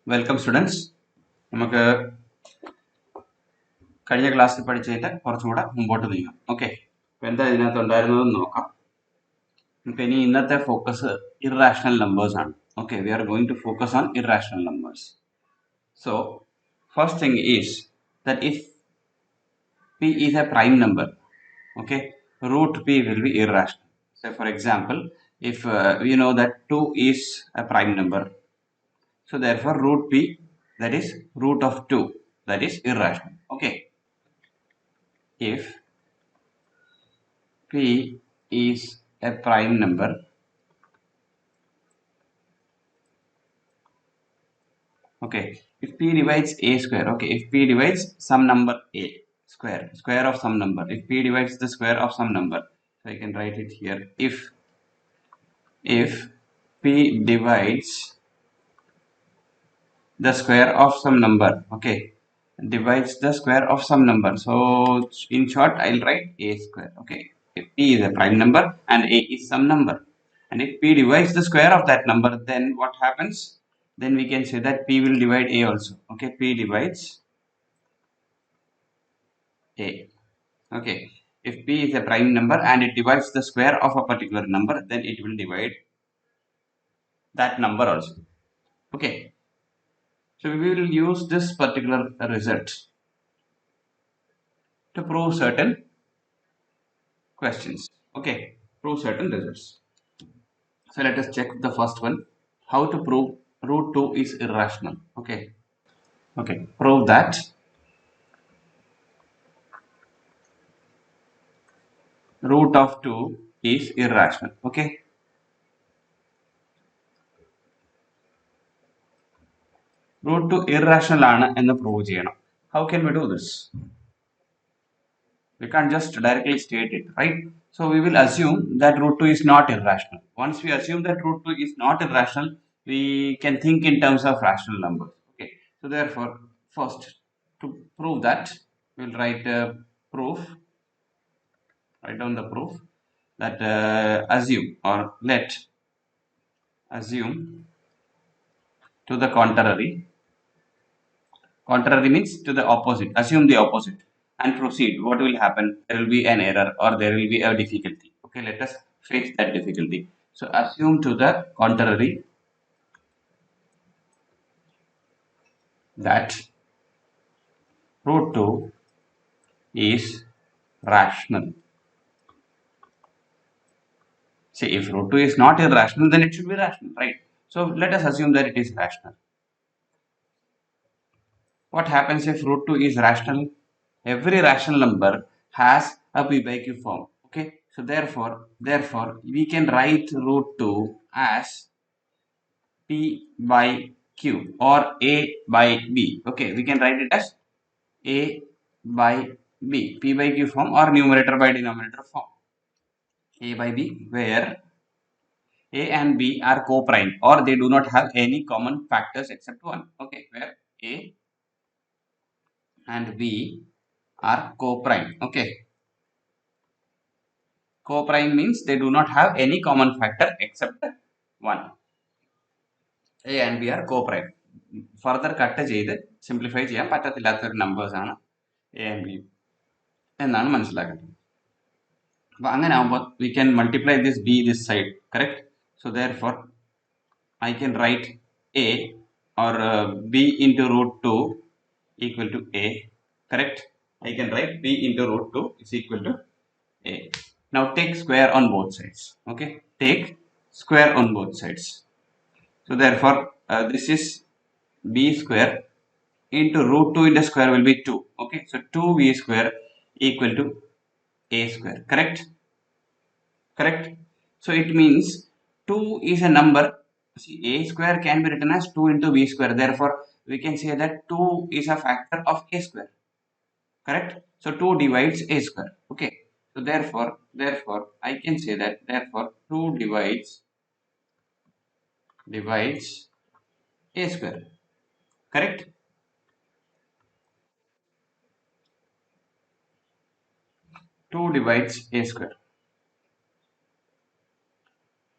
Welcome students. നമുക്ക് കഴിഞ്ഞ ക്ലാസ്സിൽ പഠിച്ചതിന്റെ കുറച്ചുകൂടെ മുമ്പോട്ട് നീങ്ങാം. ഓക്കെ, അപ്പോൾ എന്താ ഇതിനകത്ത് ഉണ്ടായിരുന്നതെന്ന് നോക്കാം. നമുക്ക് ഇനി ഇന്നത്തെ ഫോക്കസ് ഇററാഷണൽ നമ്പേഴ്സ് ആണ്. Okay, we are going to focus on irrational numbers. So first thing is that if p is a prime number, okay, root p will be irrational. So for example, if we know that 2 is a prime number, so therefore root p, that is root of 2, that is irrational. Okay, if p is a prime number, okay, if p divides a square, okay, if p divides some number a square of some number, if p divides the square of some number, so I can write it here. If p divides the square of some number, okay, divides the square of some number, so in short I'll write a square. Okay, if p is a prime number and a is some number, and if p divides the square of that number, then what happens? Then we can say that p will divide a also. Okay, p divides a. Okay, if p is a prime number and it divides the square of a particular number, then it will divide that number also. Okay, so we will use this particular result to prove certain questions. Okay, prove certain results. So let us check the first one. How to prove root 2 is irrational. Okay, prove that root of 2 is irrational. Okay, root 2 irrational ആണ് എന്ന് prove ചെയ്യണം. How can we do this? We can't just directly state it, right? So we will assume that root 2 is not irrational. Once we assume that root 2 is not irrational, we can think in terms of rational numbers. Okay, so therefore first, to prove that, we'll write proof, write down the proof that assume, or let assume to the contrary. Contrary means to the opposite. Assume the opposite and proceed. What will happen? There will be an error or there will be a difficulty. Okay, let us face that difficulty. So assume to the contrary that root 2 is rational. See, if root 2 is not irrational, then it should be rational, right? So let us assume that it is rational. What happens if root 2 is rational? Every rational number has a p by q form. Okay, so therefore we can write root 2 as p by q or a by b. Okay, we can write it as a by b, p by q form, or numerator by denominator form, a by b, where a and b are co-prime or they do not have any common factors except one. Okay, where a and b are co-prime. Okay, co-prime means they do not have any common factor except one. A and b are co-prime. Further cut ചെയ്ത് simplify ചെയ്യാൻ പറ്റത്തില്ലാത്തൊരു numbers ആണ് A and B എന്നാണ് മനസ്സിലാക്കേണ്ടത്. അപ്പോൾ അങ്ങനെ ആകുമ്പോൾ we can multiply this B this side, correct? So therefore I can write a or b into root 2 equal to a, correct? I can write b into root 2 is equal to a. Now take square on both sides. Okay, take square on both sides. So therefore this is b square into root 2 into square will be 2. Okay, so 2b square equal to a square, correct? So it means 2 is a number. See, a square can be written as 2 into b square. Therefore we can say that 2 is a factor of a square, correct? So 2 divides a square. Okay, so therefore I can say that therefore 2 divides a square, correct? 2 divides a square.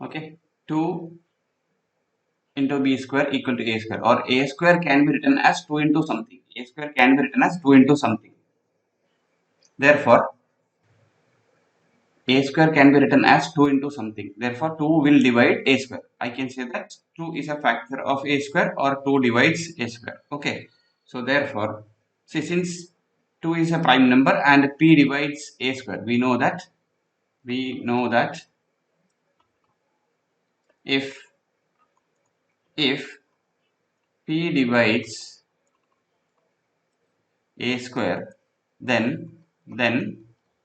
Okay, 2 into b square equal to a square, or a square can be written as 2 into something. A square can be written as 2 into something. Therefore, a square can be written as 2 into something. Therefore, 2 will divide a square. I can say that 2 is a factor of a square, or 2 divides a square. Okay. So, therefore, see, since 2 is a prime number and p divides a square, we know that if p divides a square, then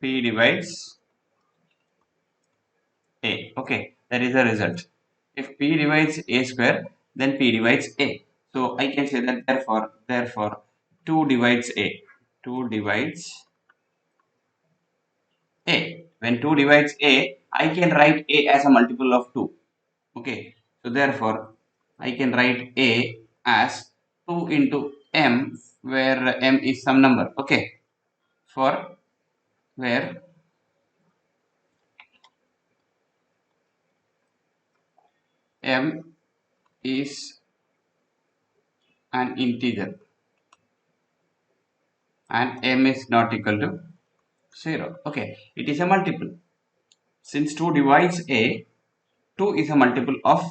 p divides a. Okay, that is the result. If p divides a square, then p divides a. So I can say that therefore 2 divides a. 2 divides a. When 2 divides a, I can write a as a multiple of 2. Okay. So therefore I can write a as 2 into m, where m is some number. Okay. For where m is an integer and m is not equal to 0. Okay, it is a multiple. Since 2 divides a, 2 is a multiple of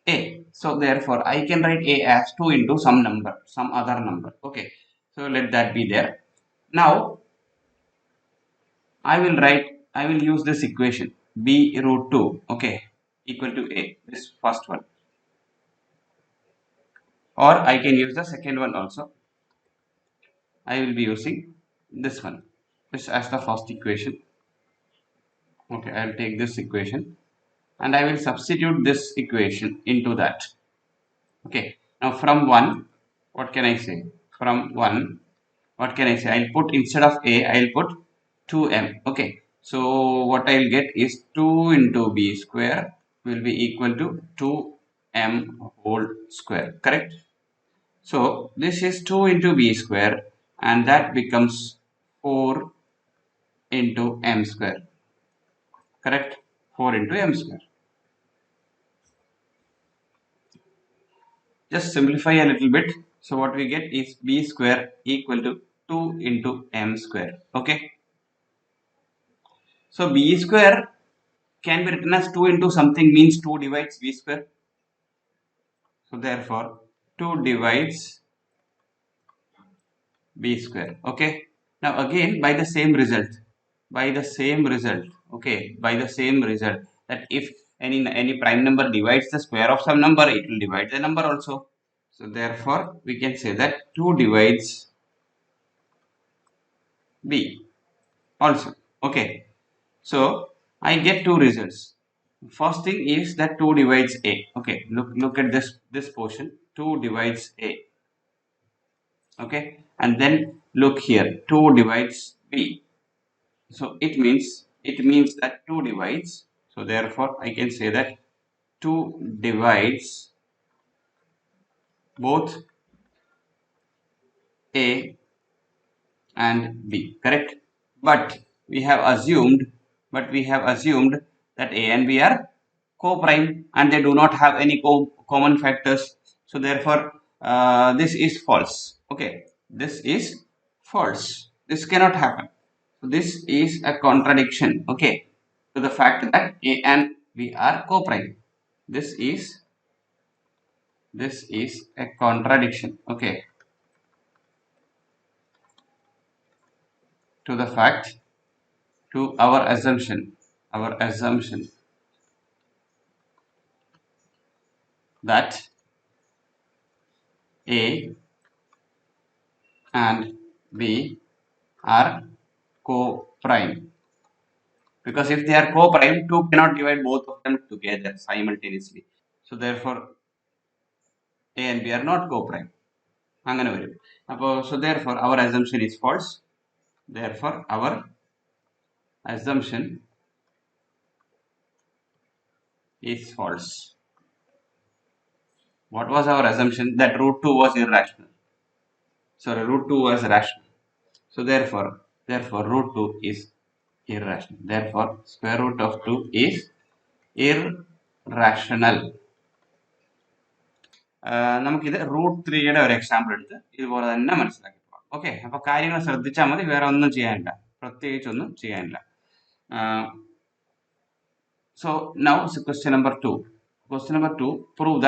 a. So therefore, I can write a as 2 into some number, some other number. Okay, so let that be there. Now, I will use this equation b root 2, okay, equal to a, this first one. Or I can use the second one also. I will be using this one, this as the first equation. Okay, I will take this equation and I will substitute this equation into that. Okay, now from 1, what can I say? From 1, what can I say? I'll put, instead of a, I'll put 2m. Okay, so what I'll get is 2 into b square will be equal to 2m whole square, correct? So this is 2 into b square, and that becomes 4 into m square, correct? 4 into m square. Just simplify a little bit. So what we get is b square equal to 2 into m square. Okay. So b square can be written as 2 into something, means 2 divides b square. So therefore 2 divides b square. Okay. Now again, by the same result, okay, by the same result, that if any prime number divides the square of some number, it will divide the number also. So therefore we can say that 2 divides b also. Okay, so I get two results. First thing is that 2 divides a. Okay, look at this portion. 2 divides a. Okay, and then look here, 2 divides b. So it means that 2 divides. So therefore I can say that 2 divides both a and b, correct? But we have assumed that a and b are co-prime and they do not have any common factors. So therefore, this is false. Okay, this is false. This cannot happen. So this is a contradiction. Okay, to the fact that a and b are co-prime. This is a contradiction. Okay, to the fact, to our assumption that a and b are co-prime, because if they are co-prime, 2 cannot divide both of them together simultaneously. So therefore a and b are not co-prime. അങ്ങനെ വരും. അപ്പോൾ so therefore our assumption is false. Therefore our assumption is false. What was our assumption? That root 2 was irrational. Sorry, root 2 was rational. So therefore root 2 is irrational. Therefore square root of 2 is irrational. നമുക്കിത് root 3യുടെ ഒരു example എടുത്ത് ഇതുപോലെ തന്നെ മനസ്സിലാക്കി പോകാം. Okay, അപ്പോൾ കാര്യങ്ങൾ ശ്രദ്ധിച്ചാൽ മതി, വേറെ ഒന്നും ചെയ്യാനില്ല, പ്രത്യേകിച്ചൊന്നും ചെയ്യാനില്ല. So now question number 2. Question number 2, prove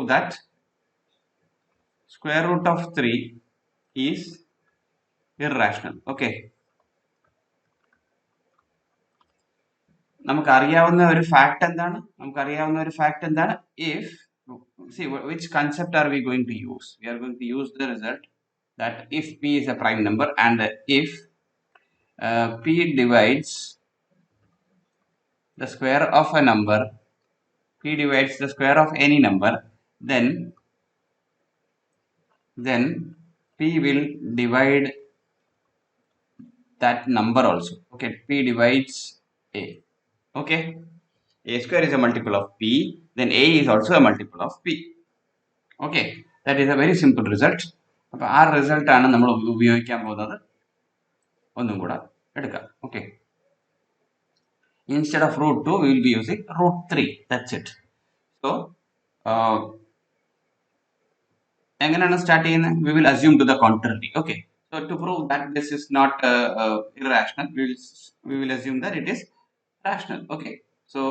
that square root of 3 is irrational. Okay. നമുക്കറിയാവുന്ന ഒരു ഫാക്ട് എന്താണ്? If, see, which concept are we going to use? We are going to use the result that if p is a prime number and if p divides the square of a number, p divides the square of any number, then p will divide that number also. Okay, p divides a. Okay, a square is a multiple of p, then a is also a multiple of p. Okay, that is a very simple result. അപ്പോൾ ആ result ആണ് നമ്മൾ ഉപയോഗിക്കാൻ പോകുന്നത്. ഒന്നും കൂടെ എടുക്കാം. Okay, instead of root 2 we will be using root 3. That's it. So എങ്ങനെയാണ് സ്റ്റാർട്ട് ചെയ്യുന്നത്? We will assume to the contrary. Okay, so to prove that this is not irrational, we will assume that it is rational. Okay, so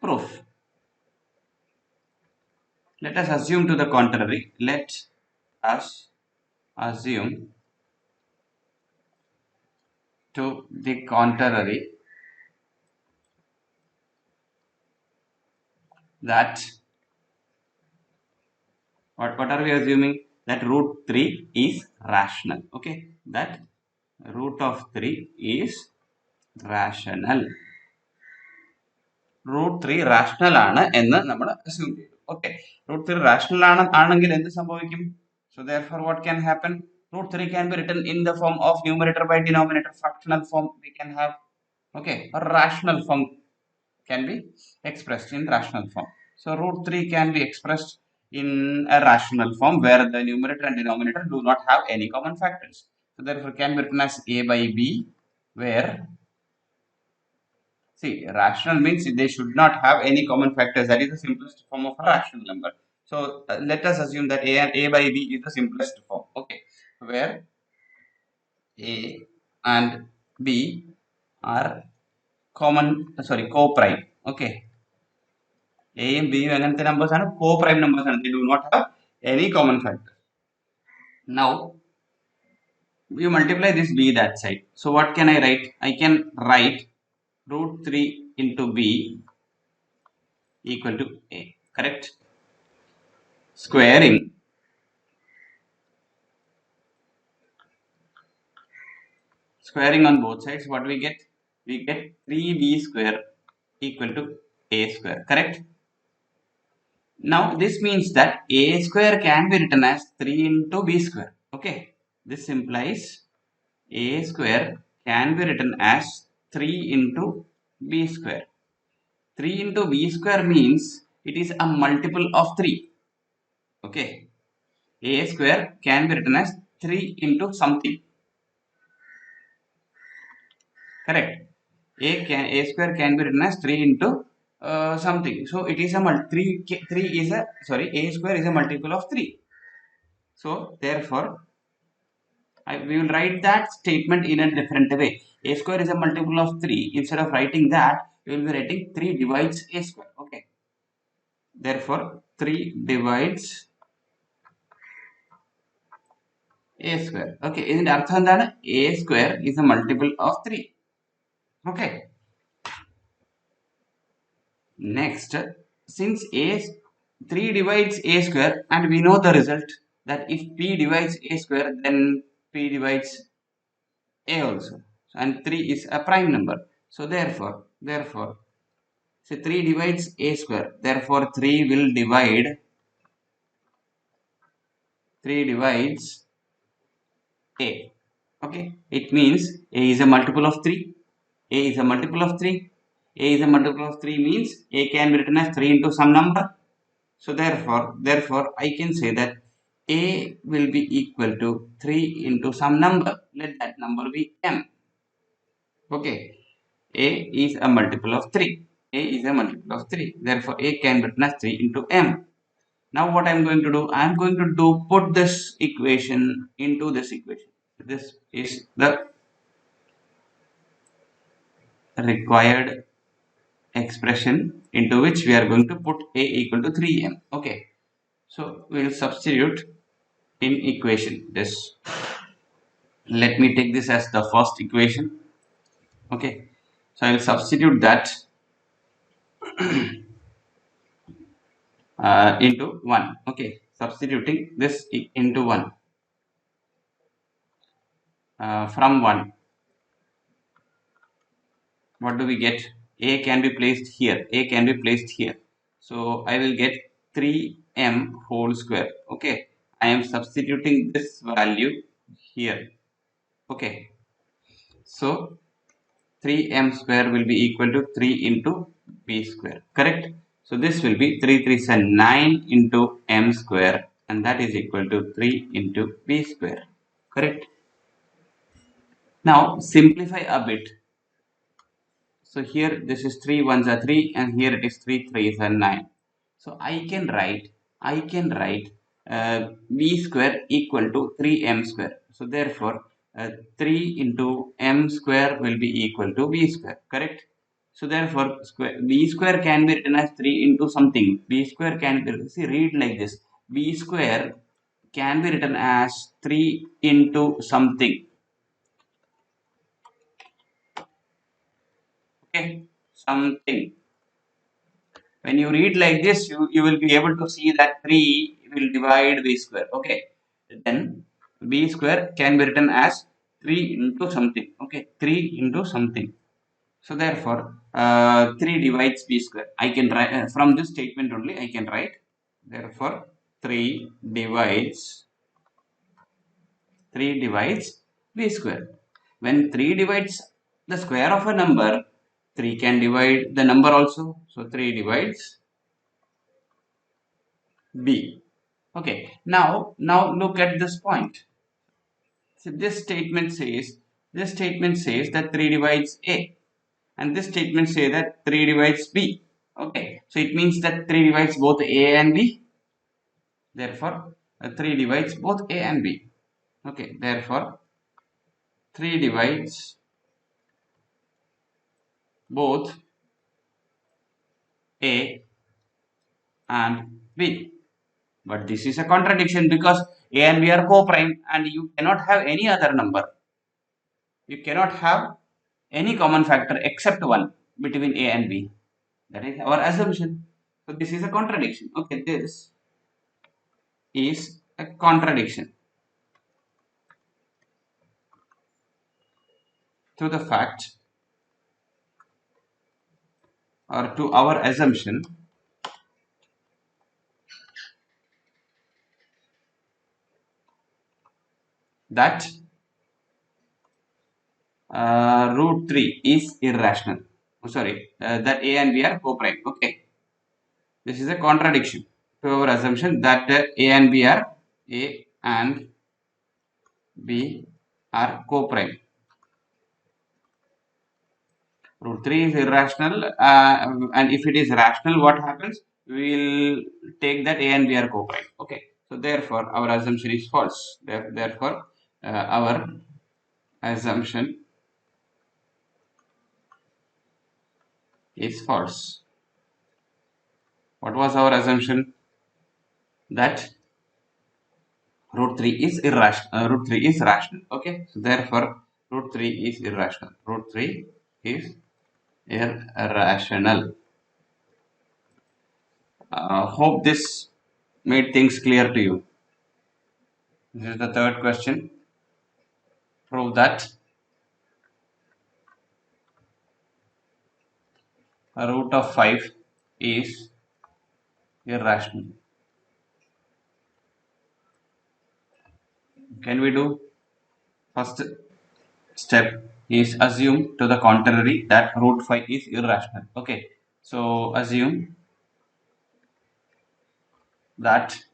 proof, let us assume to the contrary. Let us assume to the contrary that what are we assuming? That root 3 is rational. Okay, that root of 3 is rational. root 3 rational ആണ് എന്ന് നമ്മൾ assume ചെയ്തു. Okay, root 3 rational ആണെങ്കിൽ എന്ത് സംഭവിക്കും? So therefore what can happen? Root 3 can be written in the form of numerator by denominator, fractional form we can have. Okay, or rational form can be expressed in rational form. So root 3 can be expressed in a rational form where the numerator and denominator do not have any common factors. So therefore can be written as a by b, where, see, rational means they should not have any common factors. That is the simplest form of a rational number. So let us assume that a by b is the simplest form. Okay, where a and b are co-prime. Okay, a and b അങ്ങനത്തെ numbers ആണ്, co-prime numbers ആണ്. They do not have any common factor. Now you multiply this b that side. So what can I write? I can write root 3 into b equal to a. Correct? Squaring on both sides, what we get? We get 3b square equal to a square. Correct? Now this means that a square can be written as 3 into b square. Okay, this implies a square can be written as 3 into b square. 3 into b square means it is a multiple of 3. Okay, a square can be written as 3 into something. Correct? A square can be written as 3 into something. So it is a a square is a multiple of 3. So therefore we will write that statement in a different way. A square is a multiple of 3. Instead of writing that, we will be writing 3 divides a square. Okay, therefore 3 divides a square. Okay, ഇതിന്റെ അർത്ഥം എന്താണ്? A square is a multiple of 3. Okay, next, since 3 divides a square and we know the result that if p divides a square, then p divides a also, and 3 is a prime number. So therefore so 3 divides a square, therefore 3 will divide 3 divides a. Okay, it means a is a multiple of 3. A is a multiple of 3. A is a multiple of 3 means a can be written as 3 into some number. So therefore I can say that a will be equal to 3 into some number. Let that number be m. Okay, a is a multiple of 3. A is a multiple of 3. Therefore, A can be written as 3 into M. Now what I am going to do? I am going to put this equation into this equation. This is the required expression into which we are going to put A equal to 3M. Okay. So we will substitute in equation this. Let me take this as the first equation. Okay. So I will substitute that into 1. Okay. Substituting this into 1 from 1. What do we get? A can be placed here. A can be placed here. So I will get 3M whole square. Okay. I am substituting this value here. Okay. So 3M square will be equal to 3 into B square. Correct. So this will be 3 3 is 9 into M square, and that is equal to 3 into B square. Correct. Now simplify a bit. So here this is 3 ones are 3, and here it is 3 3s are 9. So I can write b square equal to 3m square. So therefore 3 into m square will be equal to b square. Correct. So therefore b square can be written as 3 into something. B square can be, see, read like this. B square can be written as 3 into something. Okay, something. When you read like this, you will be able to see that 3 will divide b square. Okay, then b square can be written as 3 into something. Okay, 3 into something. So therefore 3 divides b square. I can write from this statement only I can write, therefore 3 divides b square. When 3 divides the square of a number, 3 can divide the number also. So 3 divides b. Okay, now look at this point. So this statement says that 3 divides a, and this statement says that 3 divides b. Okay, so it means that 3 divides both a and b. Therefore 3 divides both a and b. Okay, therefore 3 divides both a and b. But this is a contradiction, because a and b are co-prime, and you cannot have any other number. You cannot have any common factor except 1 between a and b. That is our assumption. So this is a contradiction. Okay, this is a contradiction to the fact, or to our assumption, that root 3 is irrational. Oh, sorry, that a and b are co-prime. Okay, this is a contradiction to our assumption that a and b are co-prime. Root 3 is irrational, and if it is rational, what happens? We will take that a and b are co-prime. Okay, so therefore our assumption is false. Therefore our assumption is false. What was our assumption? That root 3 is irrational. Root 3 is rational. Okay, so therefore root 3 is irrational. Root 3 is irrational. Hope this made things clear to you. This is the third question. Prove that a root of 5 is irrational. Can we do? First step is assume to the contrary that root 5 is irrational. Okay, so assume that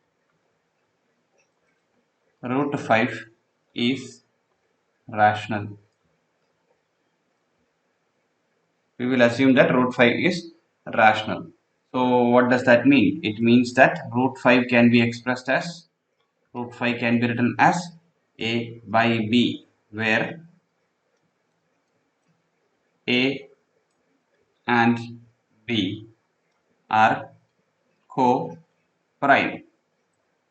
root 5 is rational. We will assume that root 5 is rational. So what does that mean? It means that root 5 can be expressed as, root 5 can be written as a by b, where a and b are co-prime.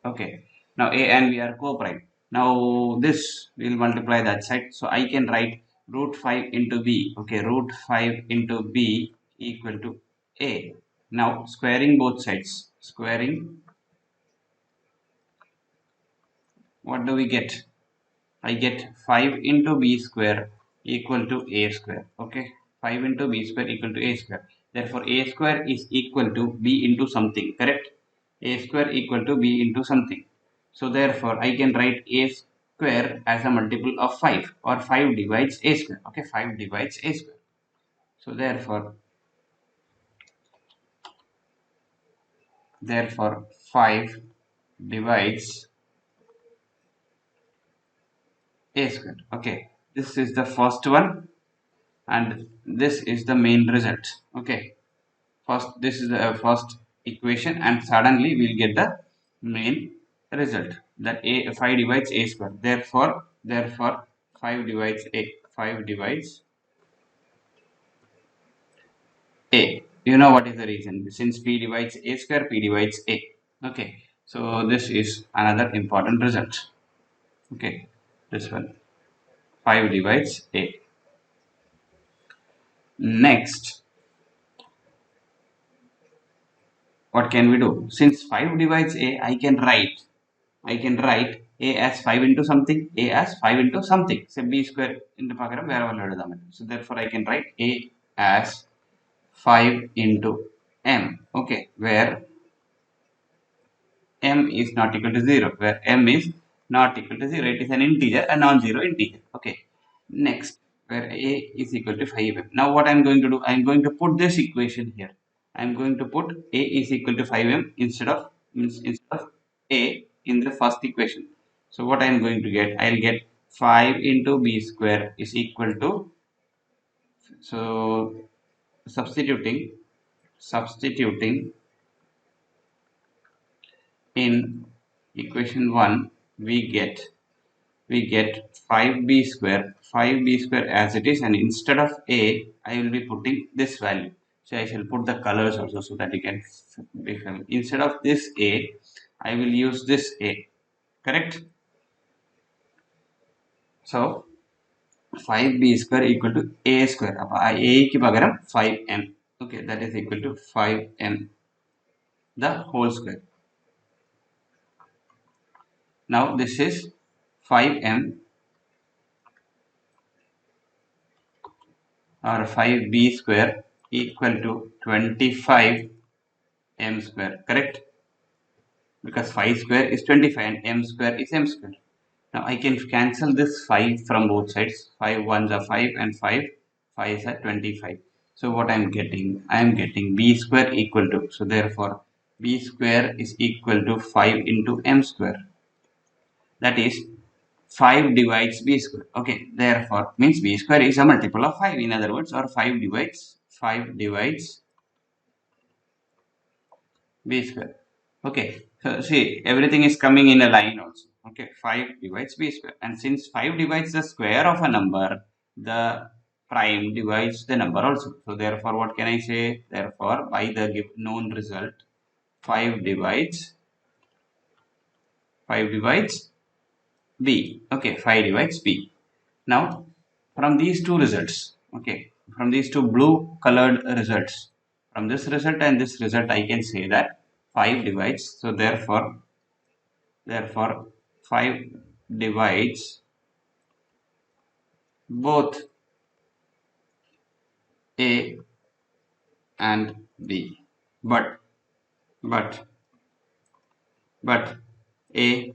Okay. Now a and b are co-prime. Now this will multiply that side. So I can write root 5 into b. Okay, root 5 into b equal to a. Now squaring both sides. Squaring, what do we get? I get 5 into b square equal to a square. Okay, 5 into b square equal to a square. Therefore, a square is equal to b into something, correct? A square equal to b into something. So, therefore, I can write a square as a multiple of 5, or 5 divides a square. Okay, 5 divides a square. So, therefore 5 divides a square. Okay, this is the first one, and this is the main result. Okay, first, this is the first equation, and suddenly we'll get the main result, that a 5 divides a square. Therefore 5 divides a, 5 divides a. You know what is the reason? Since p divides a square, p divides a. Okay, so this is another important result. Okay, this one, 5 divides a. Next, what can we do? Since 5 divides a, I can write a as 5 into something, a as 5 into something. Say b square into pagaram vera vallu edudam. So therefore I can write a as 5 into m. Okay, where m is not equal to 0, where m is not equal to 0. It is an integer, a non-zero integer. Okay. Next, where a is equal to 5m. Now what I am going to do? I am going to put this equation here. I am going to put a is equal to 5m instead of a in the first equation. So what I am going to get? I will get 5 into b square is equal to, so substituting in equation 1, we get 5b square as it is, and instead of a I will be putting this value. So I shall put the colors also so that you can become, instead of this a I will use this a, correct? So 5b square equal to a square. A ki pagaram 5m. Okay, that is equal to 5m the whole square. Now this is 5m, or 5b square equal to 25 m square, correct? Because 5 square is 25 and m square is m square. Now I can cancel this 5 from both sides. 5 ones are 5 and 5 5s are 25. So what I am getting? I am getting b square equal to, so therefore b square is equal to 5 into m square. That is 5 divides b square. Okay, therefore means b square is a multiple of 5, in other words, or 5 divides b square. Okay, so see, everything is coming in a line also. Okay, 5 divides b square, and since 5 divides the square of a number, the prime divides the number also. So therefore what can I say? Therefore by the known result, 5 divides 5 divides b. Okay, 5 divides b. Now from these two results, okay, from these two blue colored results, from this result and this result, I can say that 5 divides. So therefore 5 divides both a and b, but but but a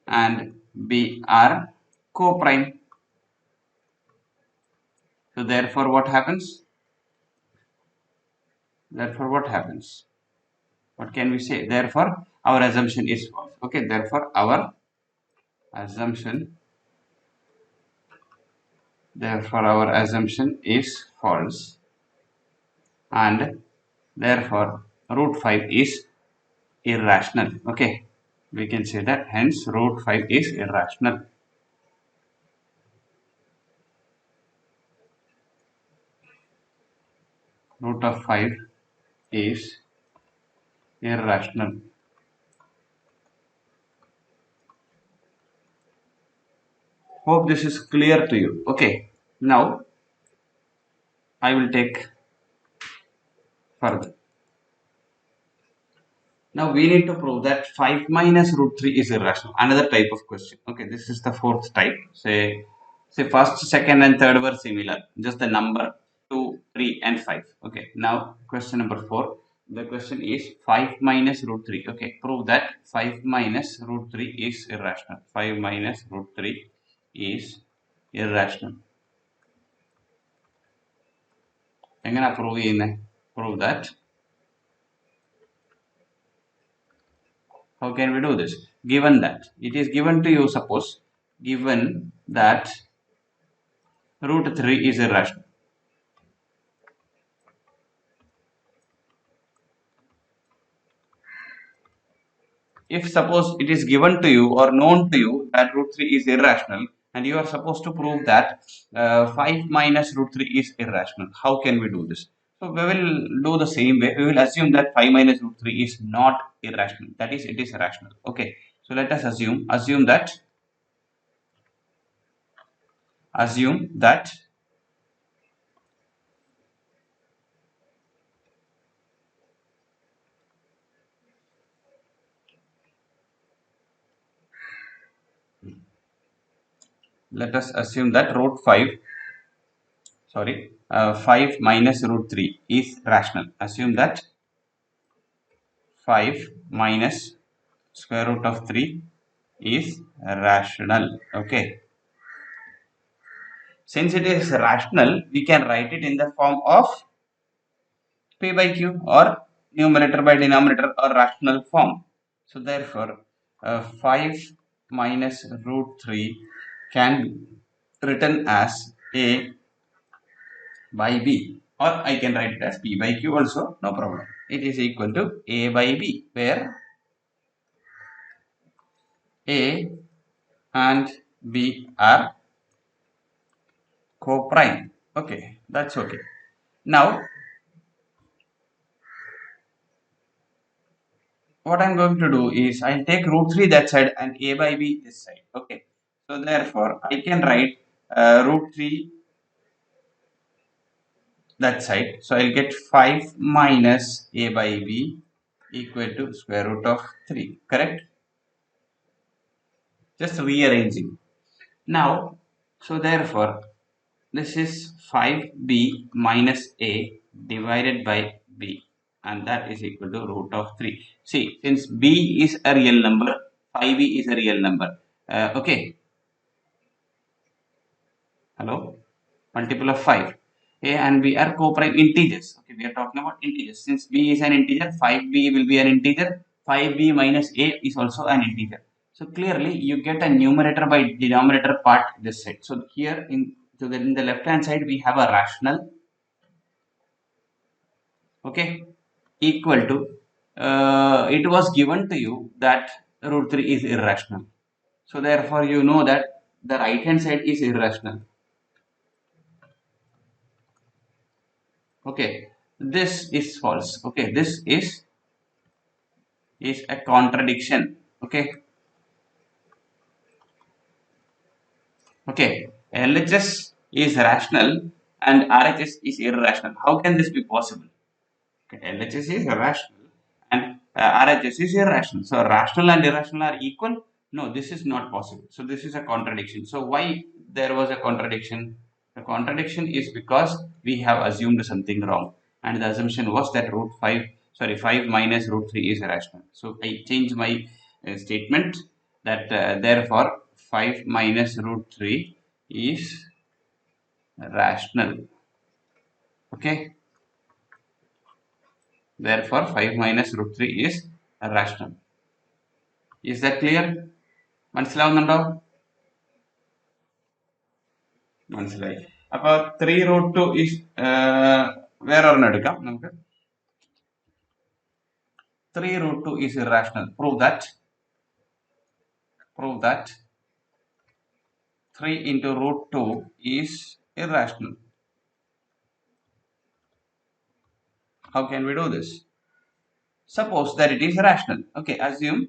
and b are co-prime. So therefore what happens? What can we say? Therefore our assumption is false. Okay, therefore our assumption therefore our assumption is false, and Therefore, root 5 is irrational. Okay, we can say that. Hence, root 5 is irrational. Root of 5 is irrational. Hope this is clear to you. Okay, now I will take further. Now we need to prove that 5 minus root 3 is irrational. Another type of question. Okay, this is the fourth type. Say first, second, and third were similar. Just the number 2, 3, and 5. Okay, now question number 4. The question is 5 minus root 3. Okay, prove that 5 minus root 3 is irrational. 5 minus root 3 is irrational. എങ്ങനെ prove ചെയ്യുന്നത്? Prove that. How can we do this? Given that it is given to you, suppose given that root 3 is irrational. If suppose it is given to you or known to you that root 3 is irrational and you are supposed to prove that 5 minus root 3 is irrational, how can we do this? So we will do the same way. We will assume that 5 minus root 3 is not irrational, that is, it is rational. Okay, so let us assume that let us assume that root 5 5 minus root 3 is rational. Assume that 5 minus square root of 3 is rational. Okay, since it is rational, we can write it in the form of p by q, or numerator by denominator, or rational form. So therefore 5 minus root 3 can be written as a by b, or I can write it as p by q also, no problem. It is equal to a by b, where a and b are co-prime. Okay, that's okay. Now what I'm going to do is I'll take root 3 that side and a by b this side. Okay, so therefore I can write root 3 that side. So I'll get 5 minus a by b equal to square root of 3. Correct? Just rearranging. Now, so therefore this is 5b minus a divided by b, and that is equal to root of 3. See, since b is a real number, 5b is a real number. Okay. Hello? Multiple of 5. A and b are co-prime integers. Okay, we are talking about integers. Since b is an integer, 5b will be an integer. 5b minus a is also an integer. So clearly you get a numerator by denominator part this side. So here in the left hand side we have a rational, okay, equal to it was given to you that root 3 is irrational. So therefore you know that the right hand side is irrational. Okay, this is false. Okay, this is a contradiction. Okay, okay, LHS is rational and RHS is irrational. How can this be possible? Okay, LHS is irrational and RHS is irrational. So rational and irrational are equal? No, this is not possible. So this is a contradiction. So why there was a contradiction? The contradiction is because we have assumed something wrong, and the assumption was that 5 minus root 3 is rational. So I change my statement that therefore 5 minus root 3 is rational. Okay, therefore 5 minus root 3 is rational. Is that clear? മനസ്സിലാവുന്നുണ്ടോ? മനസ്സിലായി. അപ്പോൾ 3 root 2 is വേറെ ഒരെണ്ണം എടുക്കാം നമുക്ക്. 3 root 2 is irrational. Prove that 3 into root 2 is irrational. How can we do this? Suppose that it is rational. Okay, assume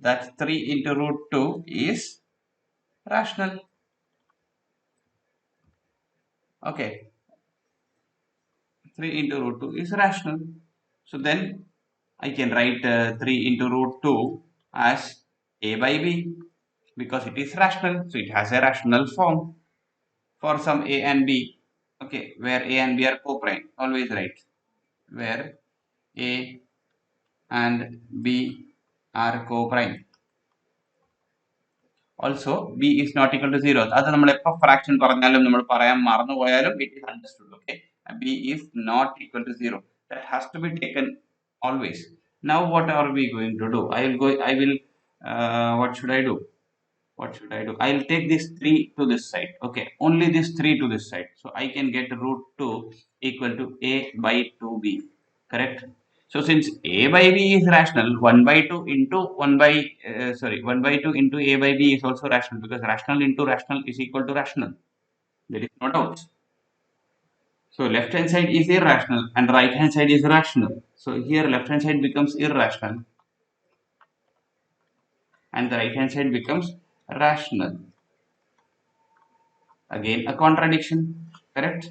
that 3 into root 2 is rational. Okay, 3 into root 2 is rational. So then I can write 3 into root 2 as a by b because it is rational. So it has a rational form for some a and b. Okay, where a and b are co-prime. Always write where a and b are co-prime. Also b is not equal to 0. അത് നമ്മൾ എപ്പോൾ fraction പറഞ്ഞാലും നമ്മൾ പറയാൻ മറന്നുപോയാലും it is understood. Okay, b is not equal to 0. That has to be taken always. Now what are we going to do? What should I do? I'll take this 3 to this side. Okay, only this 3 to this side. So I can get root 2 equal to a by 2b. Correct? So since a by b is rational, 1 by 2 into 1 by 2 into a by b is also rational because rational into rational is equal to rational. There is no doubt. So left hand side is irrational and right hand side is rational. So here left hand side becomes irrational and the right hand side becomes rational. Again a contradiction, correct?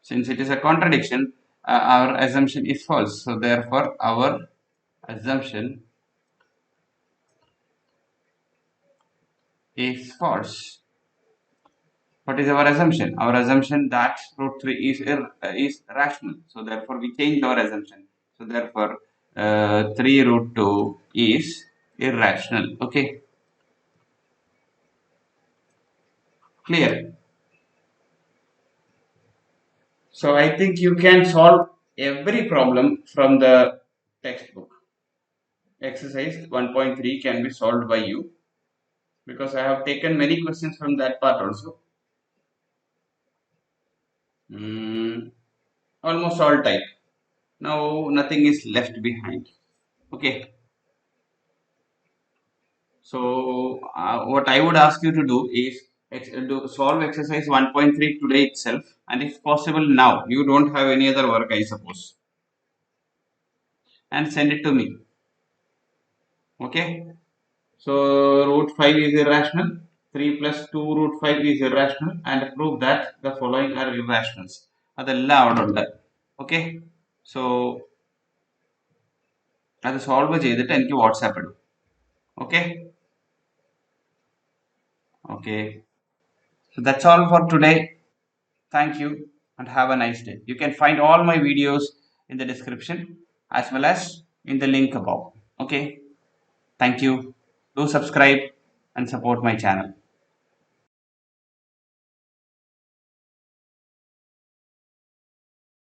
Since it is a contradiction, our assumption is false. So therefore our assumption is false. What is our assumption? Our assumption that root 3 is rational. So therefore we change our assumption. So therefore 3 root 2 is irrational. Okay, clear? So I think you can solve every problem from the textbook. Exercise 1.3 can be solved by you because I have taken many questions from that part also. Almost all type. Now nothing is left behind. Okay, so what I would ask you to do is solve exercise 1.3 today itself, and if possible now, you don't have any other work I suppose, and send it to me. Okay, so root 5 is irrational, 3 plus 2 root 5 is irrational, and prove that the following are irrationals. അതെല്ലാം അവിടെ ഉണ്ട്. Okay, so അത് solve ചെയ്തിട്ട് എനിക്ക് WhatsApp ഇടും. Okay, so that's all for today. Thank you and have a nice day. You can find all my videos in the description as well as in the link above. Okay, thank you. Do subscribe and support my channel.